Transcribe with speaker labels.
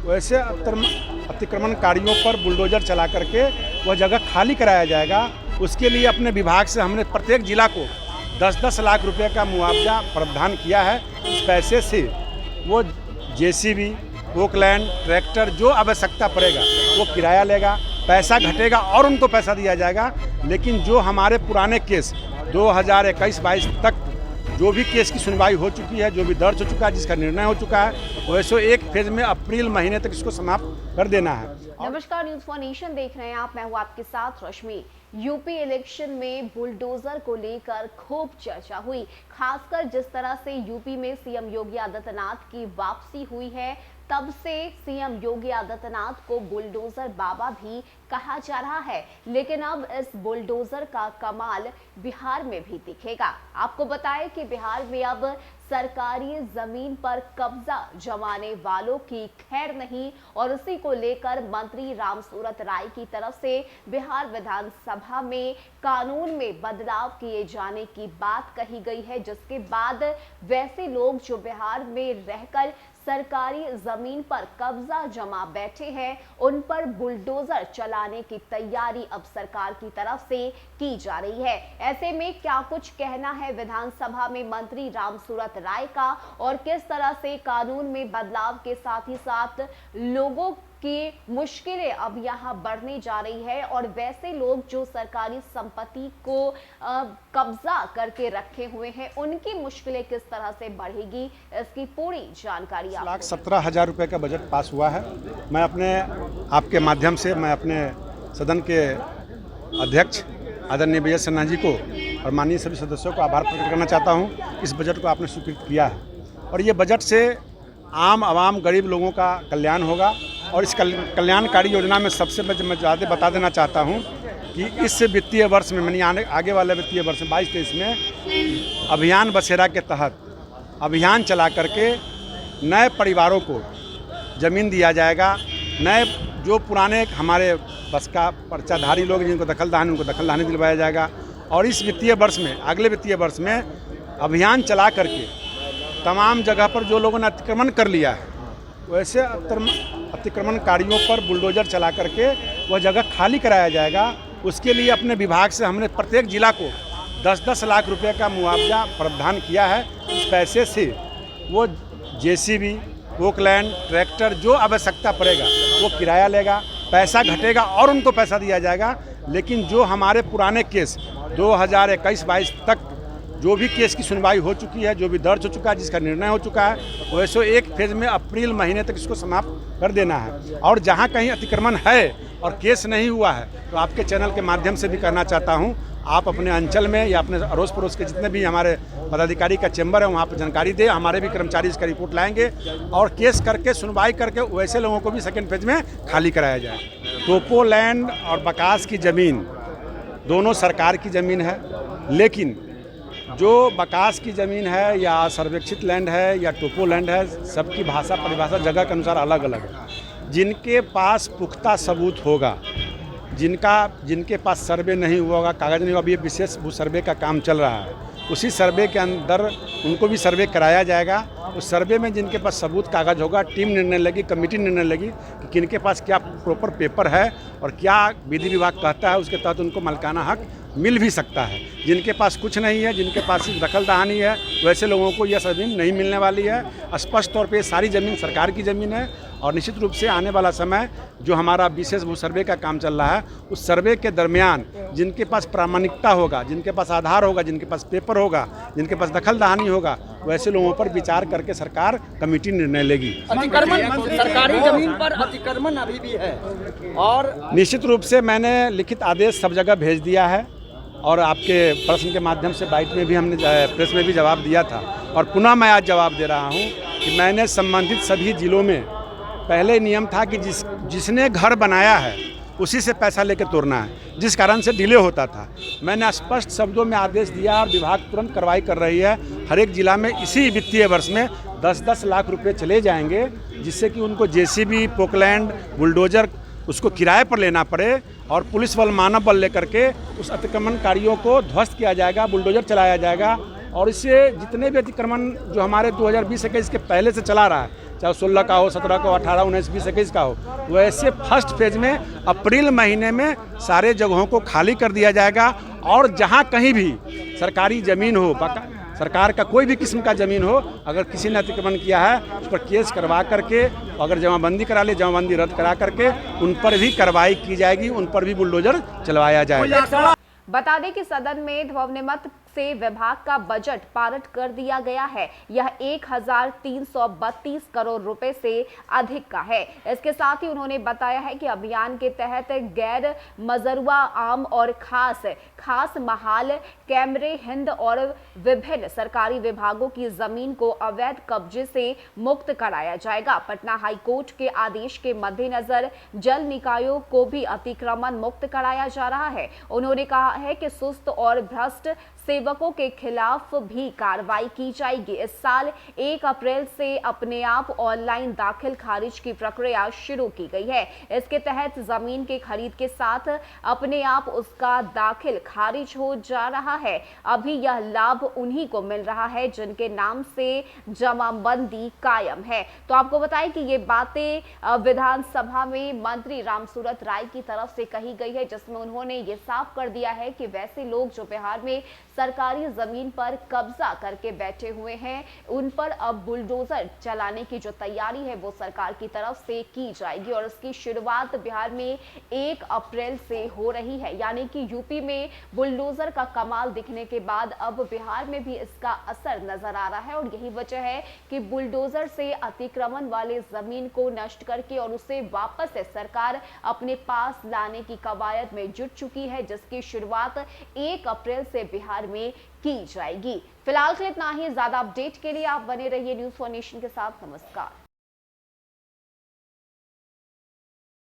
Speaker 1: वैसे अतिक्रमणकारियों पर बुलडोजर चला करके वह जगह खाली कराया जाएगा। उसके लिए अपने विभाग से हमने प्रत्येक जिला को 10-10 लाख रुपए का मुआवजा प्रावधान किया है। इस पैसे से वो जेसीबी, पोकलैंड, ट्रैक्टर जो आवश्यकता पड़ेगा वो किराया लेगा, पैसा घटेगा और उनको पैसा दिया जाएगा। लेकिन जो हमारे पुराने केस 2021-22 तक जो भी केस की सुनवाई हो चुकी है, जो भी दर्ज हो चुका है, जिसका निर्णय हो चुका है, वैसे एक फेज में अप्रैल महीने तक इसको समाप्त कर देना है।
Speaker 2: नमस्कार, न्यूज़ फॉर नेशन देख रहे हैं आप। मैं हूं आपके साथ रश्मि। यूपी इलेक्शन में बुलडोजर को लेकर खूब चर्चा हुई, खासकर जिस तरह से यूपी में सीएम योगी आदित्यनाथ की वापसी हुई है, तब से सीएम योगी आदित्यनाथ को बुलडोजर बाबा भी कहा जा रहा है। लेकिन अब इस बुलडोजर का कमाल बिहार में भी दिखेगा। आपको बताएं कि बिहार में अब सरकारी जमीन पर कब्जा जमाने वालों की खैर नहीं, और उसी को लेकर मंत्री रामसूरत राय की तरफ से बिहार विधानसभा में कानून में बदलाव किए जाने की बात कही गई है, जिसके बाद वैसे लोग जो बिहार में रहकर सरकारी जमीन पर कब्जा जमा बैठे हैं, उन पर बुलडोजर चलाने की तैयारी अब सरकार की तरफ से की जा रही है। ऐसे में क्या कुछ कहना है विधानसभा में मंत्री रामसूरत राय का, और किस तरह से कानून में बदलाव के साथ ही साथ लोगों की मुश्किलें अब यहाँ बढ़ने जा रही है, और वैसे लोग जो सरकारी संपत्ति को कब्जा करके रखे हुए हैं, उनकी मुश्किलें किस तरह से बढ़ेगी, इसकी पूरी जानकारी
Speaker 1: 1,17,000 रुपए का बजट पास हुआ है। मैं आपके माध्यम से मैं अपने सदन के अध्यक्ष आदरणीय विजय सिन्हा जी को और माननीय सभी सदस्यों को आभार प्रकट करना चाहता हूँ। इस बजट को आपने स्वीकृत किया है, और ये बजट से आम आवाम गरीब लोगों का कल्याण होगा। और इस कल्याणकारी योजना में सबसे मैं ज़्यादा बता देना चाहता हूँ कि इस वित्तीय वर्ष में, यानी आगे वाले वित्तीय वर्ष में 22-23 में अभियान बसेरा के तहत अभियान चला करके नए परिवारों को ज़मीन दिया जाएगा। नए जो पुराने हमारे बस का पर्चाधारी लोग जिनको दखलदानी, उनको दखलदानी दिलवाया जाएगा। और इस वित्तीय वर्ष में, अगले वित्तीय वर्ष में अभियान चला करके तमाम जगह पर जो लोगों ने अतिक्रमण कर लिया है, वैसे अतिक्रमणकारियों पर बुलडोजर चला करके वह जगह खाली कराया जाएगा। उसके लिए अपने विभाग से हमने प्रत्येक जिला को 10-10 लाख रुपए का मुआवजा प्रावधान किया है। इस पैसे से वो जेसीबी, पोकलैंड, ट्रैक्टर जो आवश्यकता पड़ेगा वो किराया लेगा, पैसा घटेगा और उनको पैसा दिया जाएगा। लेकिन जो हमारे पुराने केस 2021-22 तक जो भी केस की सुनवाई हो चुकी है, जो भी दर्ज हो चुका है, जिसका निर्णय हो चुका है, वैसे एक फेज में अप्रैल महीने तक इसको समाप्त कर देना है। और जहां कहीं अतिक्रमण है और केस नहीं हुआ है, तो आपके चैनल के माध्यम से भी करना चाहता हूं, आप अपने अंचल में या अपने अड़ोस पड़ोस के जितने भी हमारे पदाधिकारी का चैम्बर है वहाँ पर जानकारी दें। हमारे भी कर्मचारी इसका रिपोर्ट लाएंगे और केस करके सुनवाई करके वैसे लोगों को भी सेकेंड फेज में खाली कराया जाए। टोपोलैंड और बकास की ज़मीन दोनों सरकार की ज़मीन है, लेकिन जो बकास की ज़मीन है या सर्वेक्षित लैंड है या टोपो लैंड है, सबकी भाषा परिभाषा जगह के अनुसार अलग अलग है। जिनके पास पुख्ता सबूत होगा, जिनके पास सर्वे नहीं हुआ होगा, कागज़ नहीं हुआ, अभी ये विशेष भू सर्वे का काम चल रहा है, उसी सर्वे के अंदर उनको भी सर्वे कराया जाएगा। उस सर्वे में जिनके पास सबूत कागज़ होगा, टीम निर्णय लेगी, कमेटी निर्णय लेगी कि किनके पास क्या प्रॉपर पेपर है और क्या विधि विभाग कहता है, उसके तहत उनको मालिकाना हक मिल भी सकता है। जिनके पास कुछ नहीं है, जिनके पास सिर्फ दखलदानी है, वैसे लोगों को यह ज़मीन नहीं मिलने वाली है। स्पष्ट तौर पे सारी ज़मीन सरकार की ज़मीन है, और निश्चित रूप से आने वाला समय जो हमारा विशेष भू सर्वे का काम चल रहा है, उस सर्वे के दरमियान जिनके पास प्रामाणिकता होगा, जिनके पास आधार होगा, जिनके पास पेपर होगा, जिनके पास दखलदानी होगा, वैसे लोगों पर विचार करके सरकार कमेटी निर्णय लेगी।
Speaker 3: अतिक्रमण सरकारी जमीन पर अतिक्रमण अभी भी है, और
Speaker 1: निश्चित रूप से मैंने लिखित आदेश सब जगह भेज दिया है, और आपके प्रश्न के माध्यम से बाइट में भी हमने प्रेस में भी जवाब दिया था, और पुनः मैं आज जवाब दे रहा हूं कि मैंने संबंधित सभी जिलों में, पहले नियम था कि जिसने घर बनाया है उसी से पैसा लेकर तोड़ना है, जिस कारण से डिले होता था। मैंने स्पष्ट शब्दों में आदेश दिया और विभाग तुरंत कार्रवाई कर रही है। हर एक जिला में इसी वित्तीय वर्ष में 10-10 लाख रुपए चले जाएंगे, जिससे कि उनको जेसीबी, पोकलैंड, बुलडोजर उसको किराए पर लेना पड़े, और पुलिस बल, मानव बल लेकर के उस अतिक्रमणकारियों को ध्वस्त किया जाएगा, बुलडोजर चलाया जाएगा, और इससे जितने भी अतिक्रमण जो हमारे 2020-21 के पहले से चला रहा है, चाहे 16 का हो, 17 का हो, 18, 19, 20, 21 का हो, वैसे फर्स्ट फेज में अप्रैल महीने में सारे जगहों को खाली कर दिया जाएगा। और जहाँ कहीं भी सरकारी ज़मीन हो, सरकार का कोई भी किस्म का ज़मीन हो, अगर किसी ने अतिक्रमण किया है उस पर केस करवा करके, अगर जमाबंदी करा ले, जमाबंदी रद्द करा करके उन पर भी कार्रवाई की जाएगी, उन पर भी बुलडोजर चलवाया जाएगा।
Speaker 2: बता दें कि सदन में ध्वनिमत से विभाग का बजट पारित कर दिया गया है। यह 1332 करोड़ रुपए से अधिक का है। इसके साथ ही उन्होंने बताया है कि अभियान के तहत गैर मजरूआ आम और खास महाल, कैमरे हिंद और विभिन्न सरकारी विभागों की जमीन को अवैध कब्जे से मुक्त कराया जाएगा। पटना हाईकोर्ट के आदेश के मद्देनजर जल निकायों को भी अतिक्रमण मुक्त कराया जा रहा है। उन्होंने कहा है कि सुस्त और भ्रष्ट सेवकों के खिलाफ भी कार्रवाई की जाएगी। इस साल 1 अप्रैल से अपने आप ऑनलाइन दाखिल खारिज की प्रक्रिया शुरू की गई है। इसके तहत जमीन के खरीद के साथ अपने आप उसका दाखिल खारिज हो जा रहा है। अभी यह लाभ उन्हीं को मिल रहा है जिनके नाम से जमाबंदी कायम है। तो आपको बताएं कि ये बातें विधानसभा में मंत्री रामसूरत राय की तरफ से कही गई है, जिसमें उन्होंने ये साफ कर दिया है कि वैसे लोग जो बिहार में सरकारी जमीन पर कब्जा करके बैठे हुए हैं, उन पर अब बुलडोजर चलाने की जो तैयारी है वो सरकार की तरफ से की जाएगी। और इसकी शुरुआत बिहार में 1 अप्रैल से हो रही है। यानी कि यूपी में बुलडोजर का कमाल दिखने के बाद अब बिहार में भी इसका असर नजर आ रहा है। और यही वजह है कि बुलडोजर से अतिक्रमण वाले जमीन को नष्ट करके और उसे वापस से सरकार अपने पास लाने की कवायद में जुट चुकी है, जिसकी शुरुआत 1 अप्रैल से बिहार में की जाएगी। फिलहाल के इतना ही। ज्यादा अपडेट के लिए आप बने रहिए न्यूज़ फॉर नेशन के साथ। नमस्कार।